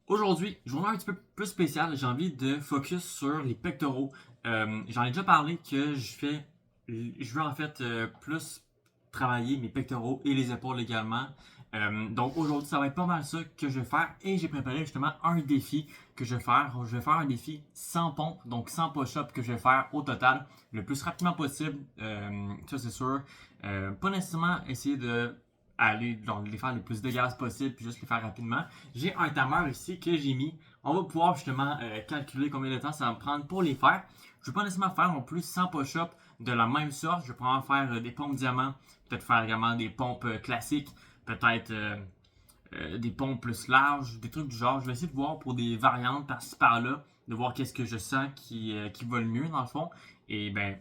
Aujourd'hui, journée un petit peu plus spéciale, j'ai envie de focus sur les pectoraux. J'en ai déjà parlé que je veux en fait plus travailler mes pectoraux et les épaules également. Donc aujourd'hui, ça va être pas mal ça que je vais faire et j'ai préparé justement un défi que je vais faire. Je vais faire un défi sans pompe, donc sans push-up que je vais faire au total le plus rapidement possible. Ça c'est sûr. Pas nécessairement essayer de aller genre, les faire le plus de gaz possible puis juste les faire rapidement. J'ai un timer ici que j'ai mis. On va pouvoir justement calculer combien de temps ça va me prendre pour les faire. Je ne vais pas nécessairement faire non plus 100 push-ups de la même sorte. Je vais probablement faire des pompes diamants, peut-être faire également des pompes classiques, peut-être des pompes plus larges, des trucs du genre. Je vais essayer de voir pour des variantes par-ci par-là, de voir qu'est-ce que je sens qui va le mieux dans le fond. Et ben,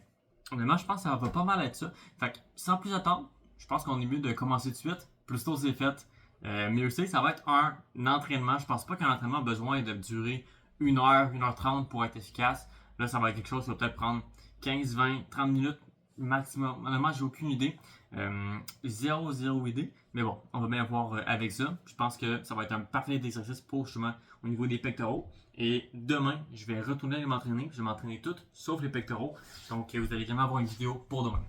honnêtement, je pense que ça va pas mal être ça. Fait que sans plus attendre, je pense qu'on est mieux de commencer tout de suite. Plus tôt c'est fait, mieux c'est. Ça va être un entraînement. Je pense pas qu'un entraînement a besoin de durer 1 heure, 1 heure 30 pour être efficace. Là, ça va être quelque chose qui va peut-être prendre 15, 20, 30 minutes maximum. Honnêtement, j'ai aucune idée. Zéro idée. Mais bon, on va bien voir avec ça. Je pense que ça va être un parfait exercice pour justement au niveau des pectoraux. Et demain, je vais retourner aller m'entraîner. Je vais m'entraîner toutes, sauf les pectoraux. Donc, vous allez également avoir une vidéo pour demain.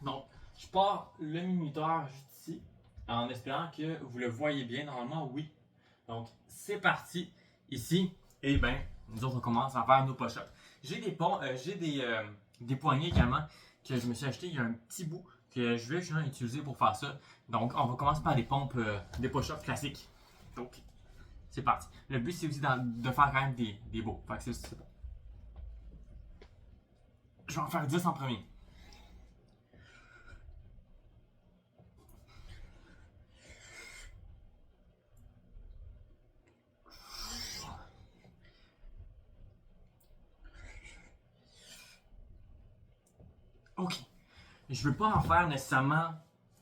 Donc, je pars le minuteur juste ici, en espérant que vous le voyez bien. Normalement, oui. Donc, c'est parti ici. Et ben, nous autres, on commence à faire nos push-ups. J'ai des poignées également que je me suis acheté il y a un petit bout que je vais justement utiliser pour faire ça. Donc, on va commencer par des pompes, des push-ups classiques. Donc, c'est parti. Le but, c'est aussi de faire quand même des beaux. Fait que c'est bon. Je vais en faire 10 en premier. Ok. Je veux pas en faire nécessairement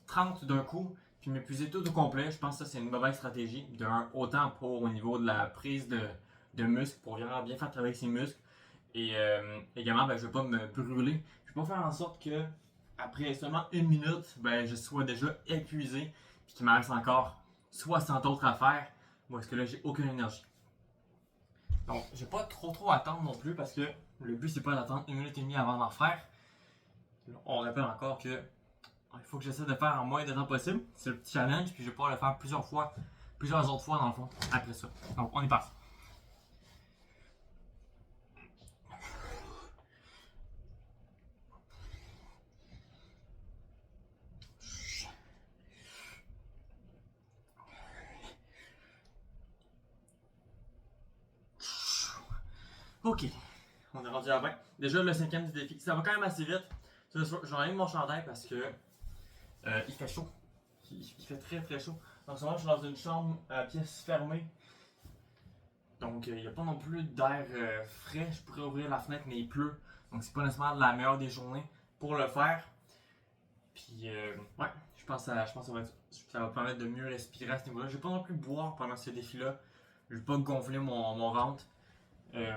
30 d'un coup, puis m'épuiser tout au complet. Je pense que ça, c'est une mauvaise stratégie. Autant pour au niveau de la prise de muscles, pour vraiment bien faire travailler ses muscles. Et également, ben, je veux pas me brûler. Je veux pas faire en sorte que, après seulement 1 minute, ben, je sois déjà épuisé, puis qu'il me reste encore 60 autres à faire. Moi, est-ce que là, j'ai aucune énergie. Donc, je vais pas trop attendre non plus, parce que le but, c'est pas d'attendre 1 minute et demie avant d'en faire. On rappelle encore que il faut que j'essaie de faire en moins de temps possible. C'est le petit challenge, puis je vais pouvoir le faire plusieurs fois, plusieurs autres fois dans le fond, après ça. Donc, on est parti. Ok, on est rendu à 20. Déjà, le cinquième du défi. Ça va quand même assez vite. J'enlève mon chandail parce que il fait chaud. Il fait très chaud. En ce moment, je suis dans une chambre à pièce fermée. Donc, il n'y a pas non plus d'air frais. Je pourrais ouvrir la fenêtre, mais il pleut. Donc, c'est pas nécessairement la meilleure des journées pour le faire. Puis, ouais, je pense que ça va permettre de mieux respirer à ce niveau-là. Je vais pas non plus boire pendant ce défi-là. Je vais pas gonfler mon ventre. Ouais.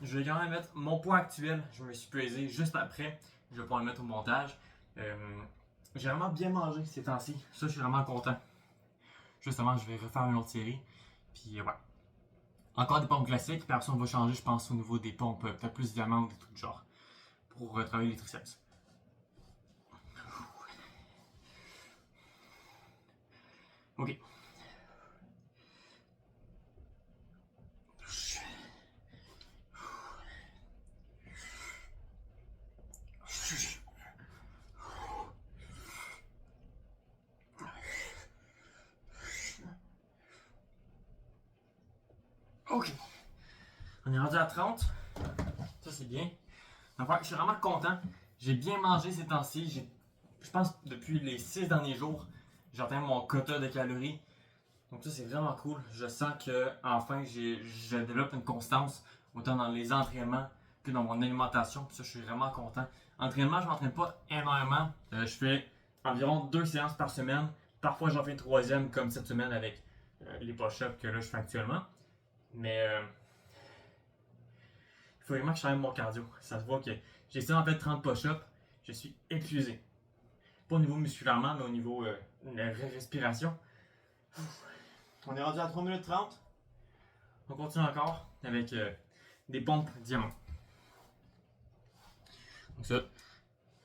Je vais quand même mettre mon poids actuel. Je me suis pesé juste après. Je vais pouvoir le mettre au montage. Euh, j'ai vraiment bien mangé ces temps-ci. Ça, je suis vraiment content. Justement, je vais refaire une autre série. Puis, ouais. Encore des pompes classiques. Puis après ça, on va changer, je pense, au niveau des pompes, peut-être plus diamants ou des trucs du genre. Pour travailler les triceps. Ok. Ok. On est rendu à 30. Ça, c'est bien. Donc, ouais, je suis vraiment content. J'ai bien mangé ces temps-ci. Je pense depuis les 6 derniers jours, j'ai atteint mon quota de calories. Donc ça, c'est vraiment cool. Je sens que enfin, je développe une constance, autant dans les entraînements que dans mon alimentation. Puis ça, je suis vraiment content. Entraînement, je m'entraîne pas énormément. Je fais environ 2 séances par semaine. Parfois, j'en fais une troisième, comme cette semaine avec les push-ups que là, je fais actuellement. Mais il faut vraiment que je travaille mon cardio. Ça se voit que j'ai essayé en fait 30 push-ups. Je suis épuisé. Pas au niveau musculairement, mais au niveau de la respiration. On est rendu à 3 minutes 30. On continue encore avec des pompes diamants. Donc ça,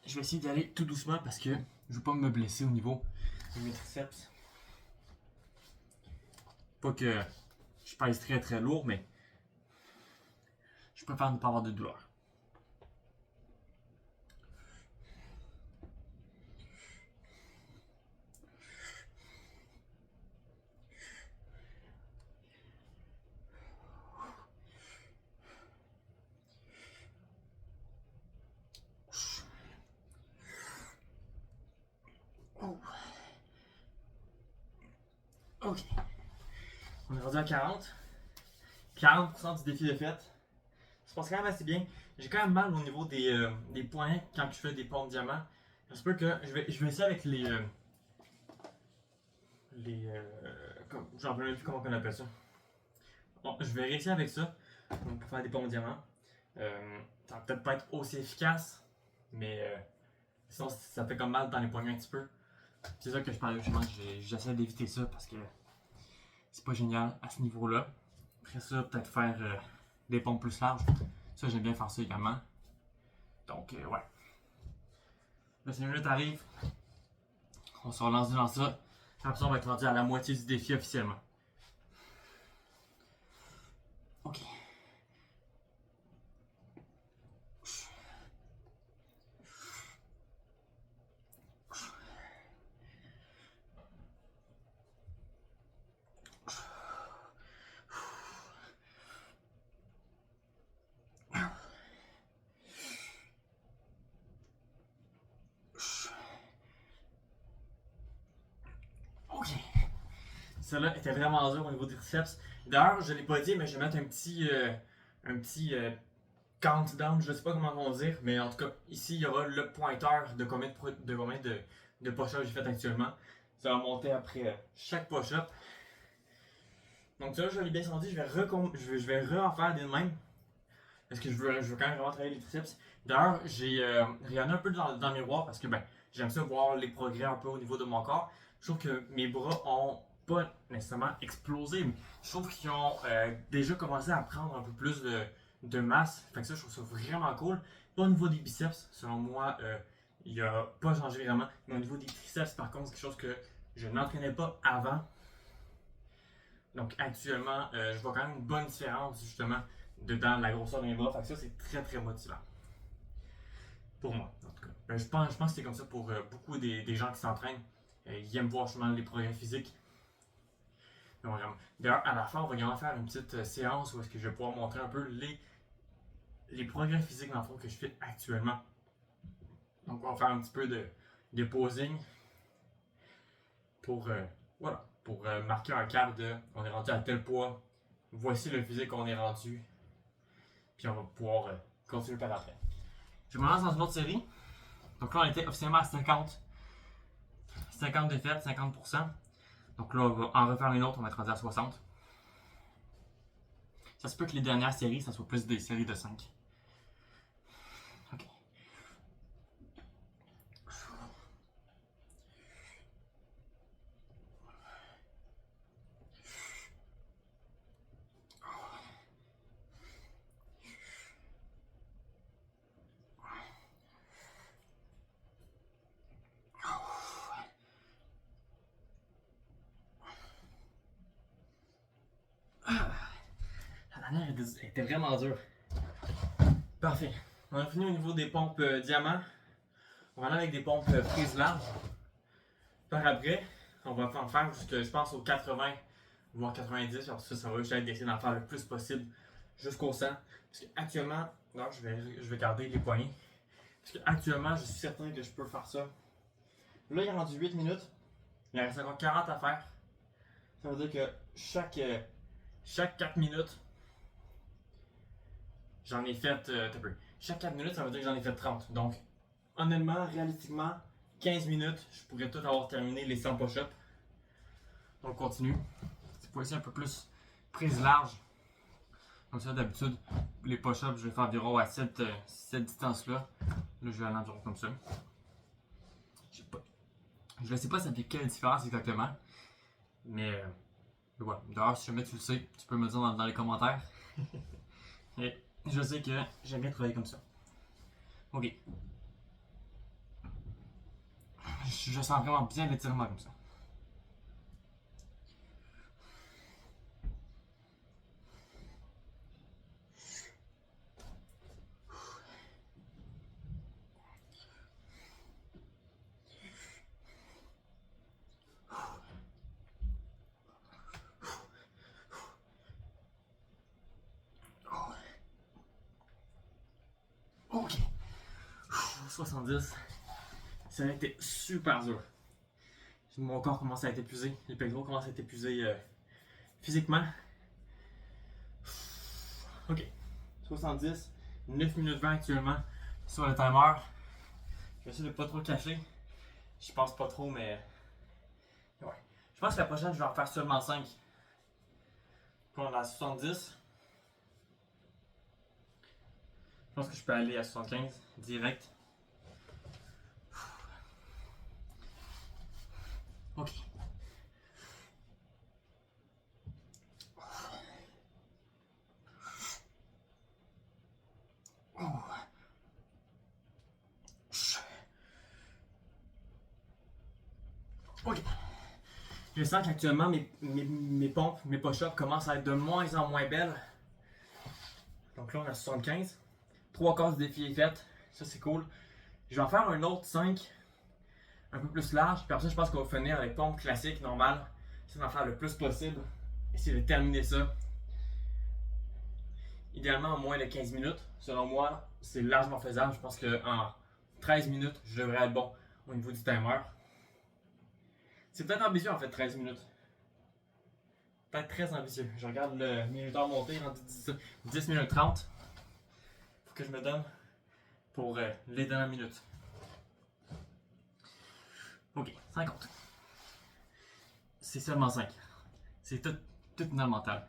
je vais essayer d'aller tout doucement parce que je veux pas me blesser au niveau de mes triceps. Pas que je pèse très très lourd, mais je préfère ne pas avoir de douleur. Oh. Ok. On est rendu à 40. 40% du défi de fait. Ça se passe quand même assez bien. J'ai quand même mal au niveau des poignets quand je fais des pompes diamants. J'espère que je vais essayer avec j'en sais même plus comment on appelle ça. Bon, je vais réussir avec ça. Donc, pour faire des pompes diamants. Ça va peut-être pas être aussi efficace. Mais sinon, ça fait comme mal dans les poignets un petit peu. C'est ça que je parlais justement. J'essaie d'éviter ça parce que c'est pas génial à ce niveau-là. Après ça, peut-être faire des pompes plus larges. Ça, j'aime bien faire ça également. Donc, ouais. La 5 minutes arrive. On se relance dans ça. Après ça, on va être rendu à la moitié du défi officiellement. Ok. Ok. Celle-là était vraiment dur au niveau des triceps. D'ailleurs, je ne l'ai pas dit, mais je vais mettre un petit countdown, je ne sais pas comment on va dire, mais en tout cas, ici, il y aura le pointeur de combien de push-ups j'ai fait actuellement. Ça va monter après chaque push-up. Donc ça, je l'ai bien senti, je vais re-en des mêmes. Parce que je veux quand même vraiment travailler les triceps. D'ailleurs, j'ai regardé un peu dans le miroir parce que j'aime ça voir les progrès un peu au niveau de mon corps. Je trouve que mes bras ont pas nécessairement explosé, mais je trouve qu'ils ont déjà commencé à prendre un peu plus de masse. Fait que ça, je trouve ça vraiment cool. Pas au niveau des biceps, selon moi, il n'a pas changé vraiment. Mais au niveau des triceps, par contre, c'est quelque chose que je n'entraînais pas avant. Donc actuellement, je vois quand même une bonne différence justement dans la grosseur de mes bras. Fait que ça, c'est très très motivant. Pour moi, en tout cas. Je pense que c'est comme ça pour beaucoup des gens qui s'entraînent. Ils aiment voir justement les progrès physiques. D'ailleurs, à la fin, on va également faire une petite séance où est-ce que je vais pouvoir montrer un peu les progrès physiques dans le fond que je fais actuellement. Donc, on va faire un petit peu de posing pour, voilà, pour marquer un cap de on est rendu à tel poids, voici le physique qu'on est rendu, puis on va pouvoir continuer par après. Je me lance dans une autre série. Donc là, on était officiellement à 50 défaites, 50%. Donc là, on va en refaire une autre, on va être rendu à 60. Ça se peut que les dernières séries, ça soit plus des séries de 5. Ok. La dernière était vraiment dure. Parfait. On a fini au niveau des pompes diamants. On va aller avec des pompes prises larges. Par après, on va en faire jusqu'à, je pense, aux 80, voire 90. Alors ça va juste être d'essayer d'en faire le plus possible jusqu'au 100. Parce qu'actuellement, non, je vais garder les poignées. Parce qu'actuellement, je suis certain que je peux faire ça. Là, il est rendu 8 minutes. Il reste encore 40 à faire. Ça veut dire que chaque 4 minutes, j'en ai fait. Chaque 4 minutes, ça veut dire que j'en ai fait 30. Donc, honnêtement, réalistiquement, 15 minutes, je pourrais tout avoir terminé les 100 push-ups. Donc, on continue. Cette fois-ci, un peu plus prise large. Donc, ça, d'habitude, les push-ups, je vais faire environ à cette distance-là. Là, je vais aller environ comme ça. Je ne sais pas ça fait quelle différence exactement. Mais Et voilà. D'ailleurs, si jamais tu le sais, tu peux me le dire dans les commentaires. Et je sais que j'aime bien travailler comme ça. Ok. Je sens vraiment bien l'étirement comme ça. Ok. 70. Ça a été super dur. Mon corps commence à être épuisé. Les pectoraux commencent à être épuisés physiquement. Ok. 70. 9 minutes 20 actuellement sur le timer. Je vais essayer de pas trop le cacher. Je pense pas trop, mais. Ouais. Je pense que la prochaine, je vais en faire seulement 5. Puis on est à 70. Je pense que je peux aller à 75 direct. Ok. Ok. Je sens qu'actuellement mes pompes, mes push-ups commencent à être de moins en moins belles. Donc là on est à 75. 3 quarts du défi est fait. Ça c'est cool. Je vais en faire un autre 5 un peu plus large. Puis après ça je pense qu'on va finir avec pompe classique, normale. Essayer d'en faire le plus possible. Essayer de terminer ça. Idéalement en moins de 15 minutes. Selon moi, c'est largement faisable. Je pense qu'en 13 minutes, je devrais être bon au niveau du timer. C'est peut-être ambitieux en fait, 13 minutes. Peut-être très ambitieux. Je regarde le minuteur monter rendu 10 minutes 30. Faut que je me donne pour les dernières minutes. Ok, 50. C'est seulement 5. C'est tout dans le mental.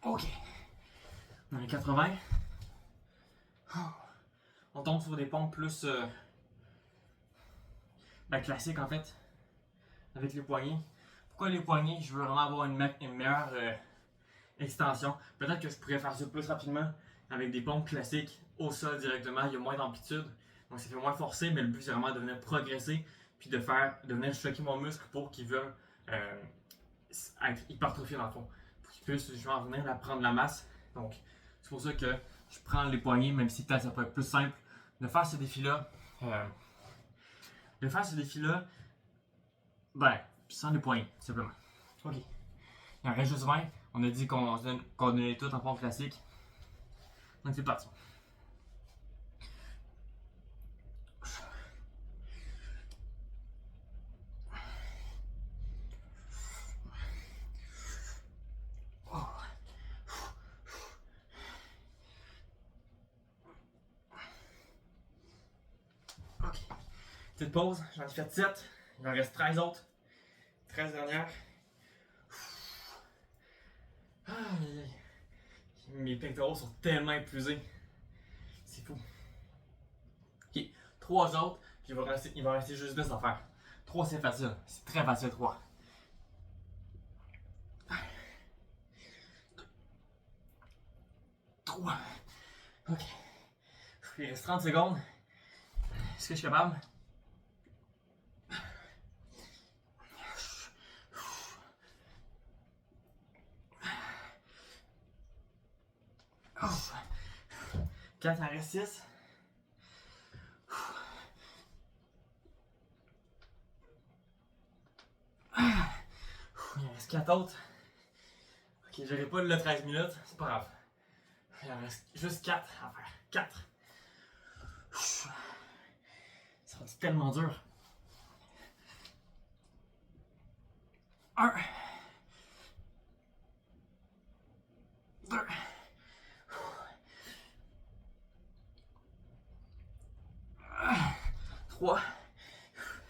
Ok. On est 80. On tombe sur des pompes plus classiques en fait. Avec les poignets. Pourquoi les poignets? Je veux vraiment avoir une meilleure extension. Peut-être que je pourrais faire ça plus rapidement avec des pompes classiques au sol directement. Il y a moins d'amplitude. Donc ça fait moins forcé, mais le but c'est vraiment de venir progresser puis de venir choquer mon muscle pour qu'il veuille être hypertrophié dans le fond. Pour qu'il puisse justement venir prendre la masse. Donc c'est pour ça que je prends les poignets, même si peut-être ça peut être plus simple de faire ce défi-là. Sans les poignets, simplement. Ok. Il en reste juste 20. On a dit qu'on donnait tout en pompe classique. Donc c'est parti. Ok. Petite pause, j'en ai fait 7. Il en reste 13 autres. 13 dernières. Mes pectoraux sont tellement épuisés. C'est fou. Ok, 3 autres, puis il va rester juste 2 à faire. 3 c'est facile, c'est très facile 3. Ok. Il reste 30 secondes. Est-ce que je suis capable? Oh. 4, il en reste 6. Il en reste 4 autres. Ok, j'aurai pas le 13 minutes, c'est pas grave. Il en reste juste 4 à faire. 4. Ça va être tellement dur. 1. 2. 3.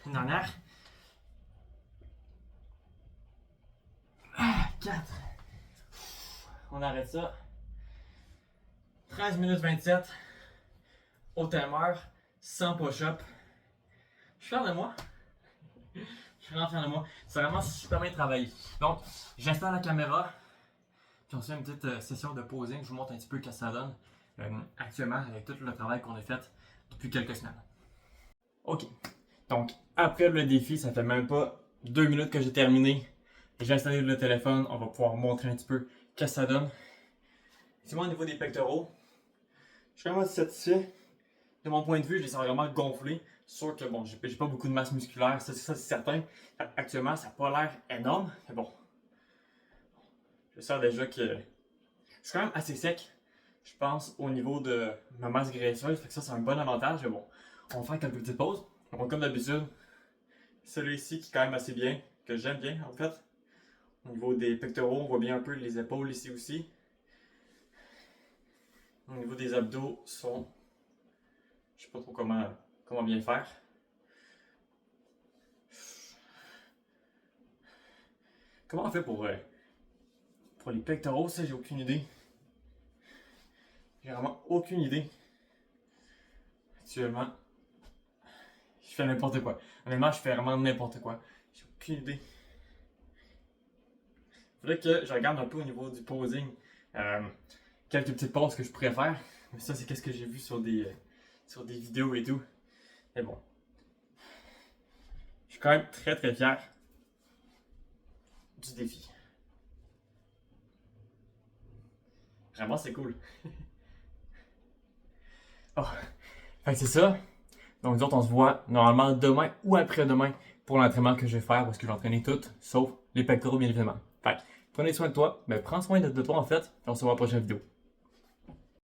Une dernière. 4. On arrête ça. 13 minutes 27 au timer, sans push-up. Je suis fier de moi. Je suis vraiment fier de moi. C'est vraiment super bien travaillé. Donc, j'installe la caméra. Puis on se fait une petite session de posing. Je vous montre un petit peu ce que ça donne actuellement avec tout le travail qu'on a fait depuis quelques semaines. Ok. Donc, après le défi, ça fait même pas 2 minutes que j'ai terminé. J'ai installé le téléphone. On va pouvoir montrer un petit peu ce que ça donne. C'est moi au niveau des pectoraux. Je suis vraiment satisfait. De mon point de vue, je les sens vraiment gonflés. Sûr que bon, j'ai pas beaucoup de masse musculaire, ça c'est certain. Actuellement, ça n'a pas l'air énorme, mais bon. Je sens déjà que je suis quand même assez sec, je pense, au niveau de ma masse graisseuse. Fait que ça, c'est un bon avantage. Mais bon, on va faire quelques petites pauses. Donc, comme d'habitude, celui-ci qui est quand même assez bien, que j'aime bien en fait. Au niveau des pectoraux, on voit bien un peu les épaules ici aussi. Au niveau des abdos, sont. Je sais pas trop comment bien faire. Comment on fait pour les pectoraux, ça j'ai aucune idée. J'ai vraiment aucune idée. Actuellement, je fais n'importe quoi. Honnêtement, je fais vraiment n'importe quoi. J'ai aucune idée. Faudrait que je regarde un peu au niveau du posing. Quelques petites pauses que je pourrais faire. Mais ça, c'est qu'est-ce que j'ai vu sur des vidéos et tout. Mais bon. Je suis quand même très très fier du défi. Vraiment, c'est cool. Oh. Fait que c'est ça. Donc, nous autres, on se voit normalement demain ou après-demain pour l'entraînement que je vais faire parce que je vais entraîner tout, sauf les pectoraux, bien évidemment. Fait que, prenez soin de toi. Ben, prends soin de toi en fait. Et on se voit dans la prochaine vidéo.